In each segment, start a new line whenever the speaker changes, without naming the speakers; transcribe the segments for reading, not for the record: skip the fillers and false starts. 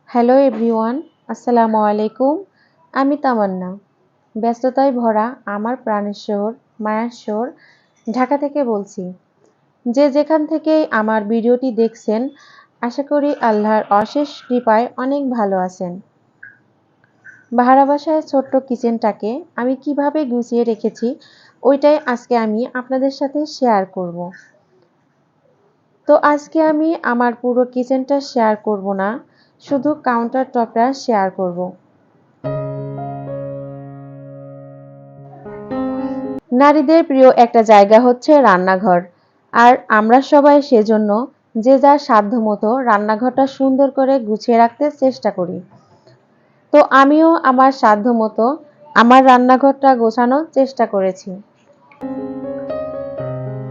Hello everyone, আসসালামু আলাইকুম। আমি তামান্না। ব্যস্ততায় ভরা আমার প্রাণের শহর, মায়ার শহর, ঢাকা থেকে বলছি। যে যেখান থেকেই আমার ভিডিওটি দেখছেন, আশা করি আল্লাহর অশেষ কৃপায় অনেক ভালো আছেন। ভাড়া বাসায় ছোট্ট কিচেনটাকে আমি কিভাবে গুছিয়ে রেখেছি, ওইটাই আজকে আমি আপনাদের সাথে শেয়ার করব। তো আজকে আমি আমার পুরো কিচেনটা শেয়ার করব না, শুধু কাউন্টার টপটা শেয়ার করব। নারীদের প্রিয় একটা জায়গা হচ্ছে রান্নাঘর, আর আমরা সবাই সেজন্য যে যার সাধ্যমতো রান্নাঘরটা সুন্দর করে গুছিয়ে রাখতে চেষ্টা করি। তো আমিও আমার সাধ্যমতো আমার রান্নাঘরটা গোছানোর চেষ্টা করেছি।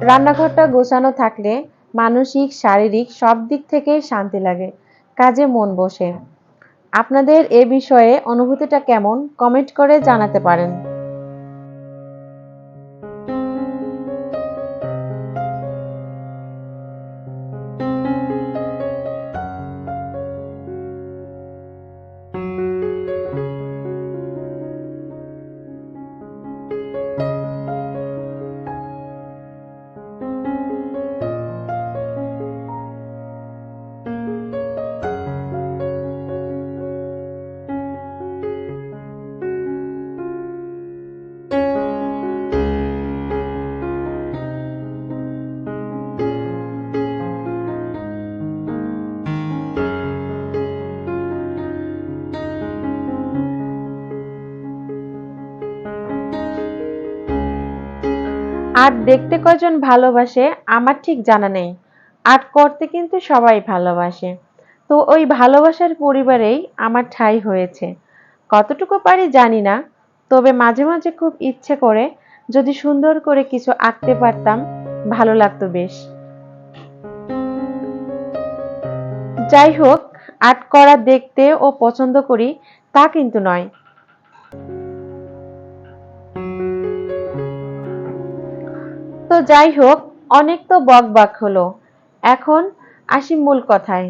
রান্নাঘরটা গোছানো থাকলে মানসিক, শারীরিক সব দিক থেকেই শান্তি লাগে, কাজে মন বসে। আপনাদের এ বিষয়ে অনুভূতিটা কেমন, কমেন্ট করে জানাতে পারেন। আর্ট দেখতে কয়জন ভালোবাসে আমার ঠিক জানা নেই। আর্ট করতে কিন্তু সবাই ভালোবাসে। তো ওই ভালোবাসার পরিবারেই আমার ঠাঁই হয়েছে। কতটুকু পারি জানি না, তবে মাঝে মাঝে খুব ইচ্ছে করে যদি সুন্দর করে কিছু আঁকতে পারতাম, ভালো লাগতো বেশ। যাই হোক, আর্ট করা দেখতে ও পছন্দ করি তা কিন্তু নয়। তো যাই হোক, অনেক তো বকবক হলো, এখন আসি মূল কথায়।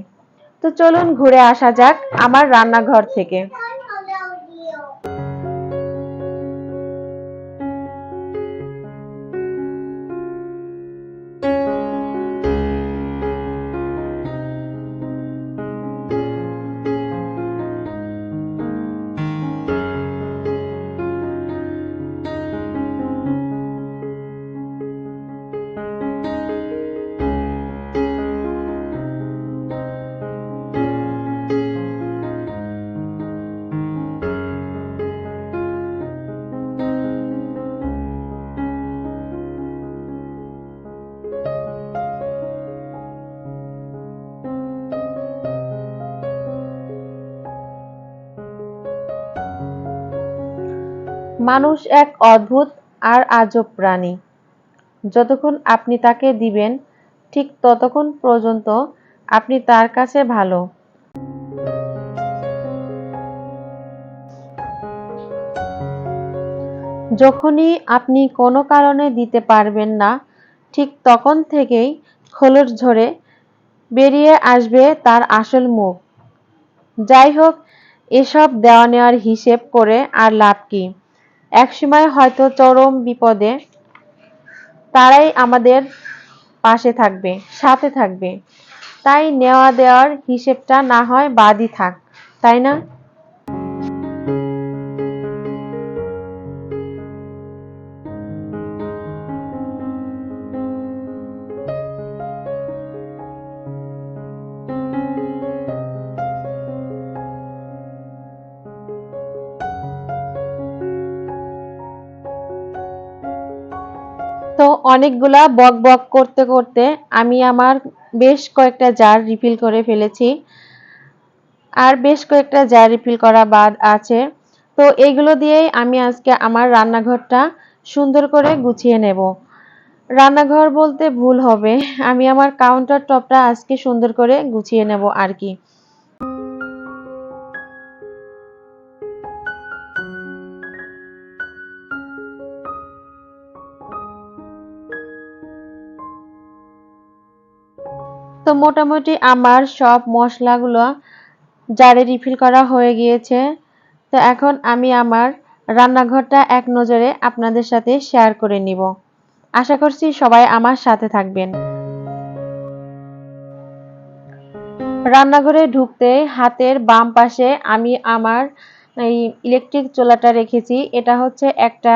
তো চলুন ঘুরে আসা যাক আমার রান্নাঘর থেকে। মানুষ এক অদ্ভুত আর আজব প্রাণী। যতক্ষণ আপনি তাকে দিবেন, ঠিক ততক্ষণ পর্যন্ত আপনি তার কাছে ভালো। যখনই আপনি কোনো কারণে দিতে পারবেন না, ঠিক তখন থেকেই খোলস ঝরে বেরিয়ে আসবে তার আসল মুখ। যাই হোক, এসব দেওয়া নেওয়ার হিসেব করে আর লাভ কি? একসময় হয়তো চরম বিপদে তারাই আমাদের পাশে থাকবে, সাথে থাকবে। তাই নেওয়া দেওয়ার হিসেবটা না হয় বাদই থাক, তাই না? তো অনেকগুলা বক বক করতে করতে আমি আমার বেশ কয়েকটা জার রিফিল করে ফেলেছি, আর বেশ কয়েকটা জার রিফিল করা বাদ আছে। তো এইগুলো দিয়েই আমি আজকে আমার রান্নাঘরটা সুন্দর করে গুছিয়ে নেব। রান্নাঘর বলতে ভুল হবে, আমি আমার কাউন্টার টপটা আজকে সুন্দর করে গুছিয়ে নেব আর কি। তো মোটামুটি আমার সব মশলাগুলো জারে রিফিল করা হয়ে গিয়েছে। তো এখন আমি আমার রান্নাঘরটা এক নজরে আপনাদের সাথে শেয়ার করে নিব। আশা করছি সবাই আমার সাথে থাকবেন। রান্নাঘরে ঢুকতে হাতের বাম পাশে আমি আমার এই ইলেকট্রিক চুলাটা রেখেছি। এটা হচ্ছে একটা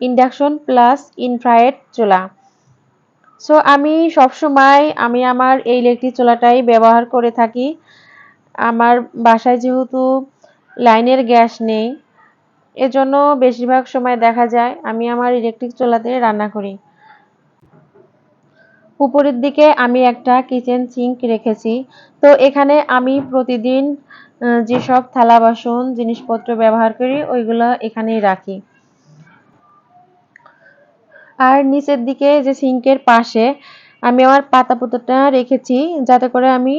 ইন্ডাকশন প্লাস ইনফ্রারেড চুলা। সো আমি সবসময় আমার এই ইলেকট্রিক চুলাটাই ব্যবহার করে থাকি। আমার বাসায় যেহেতু লাইনের গ্যাস নেই, এজন্য বেশিরভাগ সময় দেখা যায় আমি আমার ইলেকট্রিক চুলাতে রান্না করি। উপরের দিকে আমি একটা কিচেন সিঙ্ক রেখেছি। তো এখানে আমি প্রতিদিন যেসব থালা বাসন জিনিসপত্র ব্যবহার করি ওইগুলো এখানেই রাখি। আর নিচের দিকে যে সিঙ্কের পাশে আমি আমার পাতা পুঁতোটা রেখেছি, যাতে করে আমি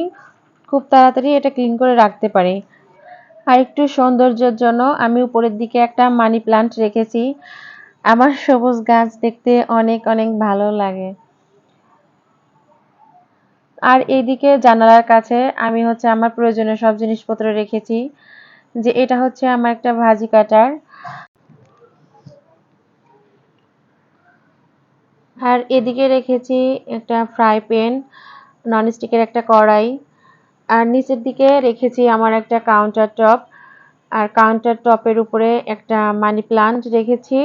খুব তাড়াতাড়ি এটা ক্লিন করে রাখতে পারি। আর একটু সৌন্দর্যের জন্য আমি উপরের দিকে একটা মানি প্লান্ট রেখেছি। আমার সবুজ গাছ দেখতে অনেক অনেক ভালো লাগে। আর এইদিকে জানালার কাছে আমি আমার প্রয়োজনীয় সব জিনিসপত্র রেখেছি। যে এটা হচ্ছে আমার একটা ভাজি কাটার, আর এদিকে রেখেছি একটা ফ্রাই প্যান, ননস্টিকের একটা কড়াই, আর নিচের দিকে রেখেছি আমার একটা কাউন্টার টপ, আর কাউন্টার টপের উপরে একটা মানি প্লান্ট রেখেছি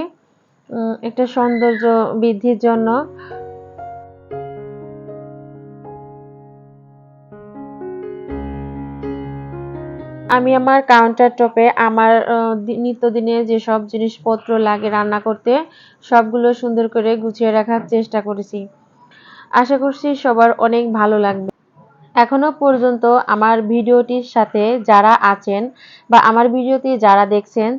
একটা সৌন্দর্য বৃদ্ধির জন্য। আমি আমার কাউন্টার টপে আমার নিত্যদিনের যেসব জিনিসপত্র লাগে রান্না করতে সবগুলো সুন্দর করে গুছিয়ে রাখার চেষ্টা করেছি। আশা করছি সবার অনেক ভালো লাগবে। এখনো পর্যন্ত আমার ভিডিওটির সাথে যারা আছেন বা আমার ভিডিওটি যারা দেখছেন,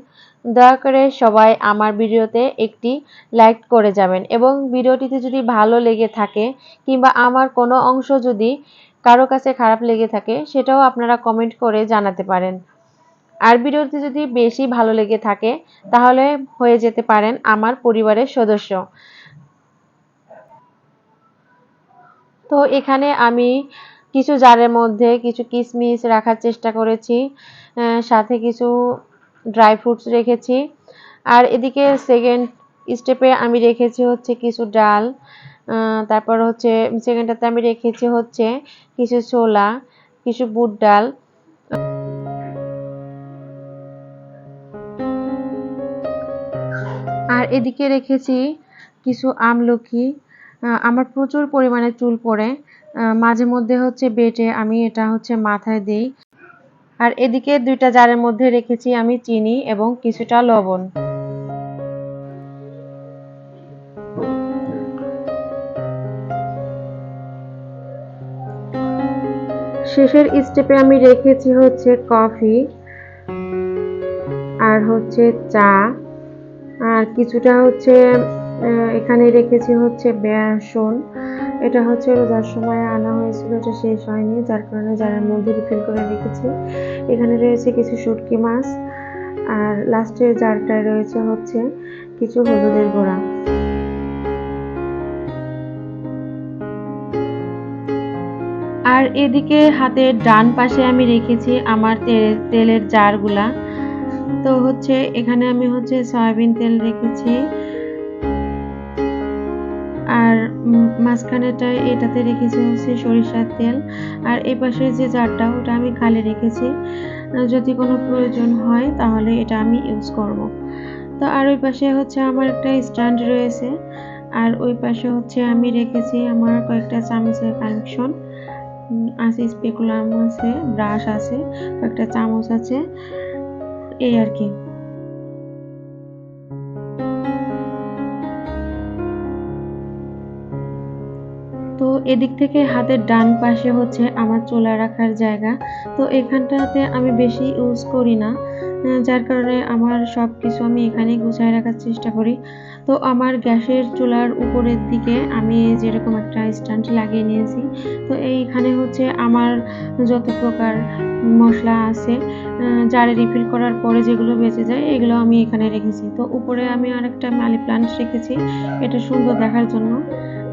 দয়া করে সবাই আমার ভিডিওতে একটি লাইক করে যাবেন, এবং ভিডিওটিতে যদি ভালো লেগে থাকে কিংবা আমার কোনো অংশ যদি কারো কাছে খারাপ লেগে থাকে সেটাও আপনারা কমেন্ট করে জানাতে পারেন। আর ভিডিওটি যদি বেশি ভালো লেগে থাকে তাহলে হয়ে যেতে পারেন আমার পরিবারের সদস্য। তো এখানে আমি কিছু জারের মধ্যে কিছু কিশমিশ রাখার চেষ্টা করেছি, সাথে কিছু ড্রাই ফ্রুটস রেখেছি। আর এদিকে সেকেন্ড স্টেপে আমি রেখেছি কিছু ডাল, তারপর সেকেন্ডটাতে আমি রেখেছি কিছু ছোলা, কিছু বুট ডাল। আর এদিকে রেখেছি কিছু আমলকি। আমার প্রচুর পরিমাণে চুল পড়ে, মাঝে মধ্যে বেটে আমি এটা মাথায় দেই। আর এদিকে দুইটা জারের মধ্যে রেখেছি আমি চিনি এবং কিছুটা লবণ। শেষের স্টেপে আমি রেখেছি কফি, আর চা, আর কিছুটা এখানে রেখেছি বেসন। এটা রোজার সময় আনা হয়েছিল, এটা শেষ হয়নি, যার কারণে জারের মধ্যে রিফিল করে রেখেছি। এখানে রয়েছে কিছু শুটকি মাছ, আর লাস্টের জারটায় রয়েছে কিছু হলুদের গুঁড়া। আর এদিকে হাতের ডান পাশে আমি রেখেছি আমার তেলের জারগুলা। তো এখানে আমি সয়াবিন তেল রেখেছি, আর মাঝখানেটায় এটাতে রেখেছি সরিষার তেল। আর এই পাশে যে জারটা ওটা আমি খালি রেখেছি, যদি কোনো প্রয়োজন হয় তাহলে এটা আমি ইউজ করব। তো আর ওই পাশে আমার একটা স্ট্যান্ড রয়েছে, আর ওই পাশে আমি রেখেছি আমার কয়েকটা চামচের কালেকশন আছে, স্পেকুলাম আছে, ব্রাশ আছে, কয়েকটা চামচ আছে, এই আর কি। তো এদিক থেকে হাতের ডান পাশে আমার চুলা রাখার জায়গা। তো এখানটাতে আমি বেশি ইউজ করি না, যার কারণে আমার সব কিছু আমি এখানেই গুছায় রাখার চেষ্টা করি। তো আমার গ্যাসের চুলার উপরের দিকে আমি যেরকম একটা স্ট্যান্ড লাগিয়ে নিয়েছি। তো এইখানে আমার যত প্রকার মশলা আছে জারে রিফিল করার পরে যেগুলো বেঁচে যায় এগুলো আমি এখানে রেখেছি। তো উপরে আমি আরেকটা মানি প্লান্ট রেখেছি, এটা সুন্দর দেখার জন্য,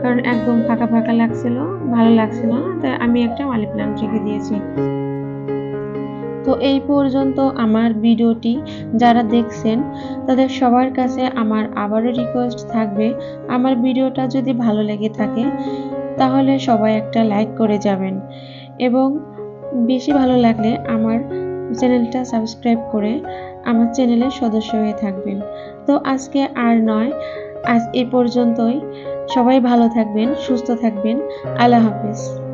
কারণ একদম ফাঁকা ফাঁকা লাগছিল, ভালো লাগছিল না, তাই আমি একটা মানি প্লান্ট রেখে দিয়েছি। তো এই পর্যন্ত আমার ভিডিওটি যারা দেখছেন তাদের সবার কাছে আমার আবারও রিকোয়েস্ট থাকবে, আমার ভিডিওটা যদি ভালো লেগে থাকে তাহলে সবাই একটা লাইক করে যাবেন এবং বেশি ভালো লাগলে আমার চ্যানেলটা সাবস্ক্রাইব করে আমার চ্যানেলের সদস্য হয়ে থাকবেন। তো আজকে আর নয়, আজ এ পর্যন্তই। সবাই ভালো থাকবেন, সুস্থ থাকবেন। আল্লাহ হাফেজ।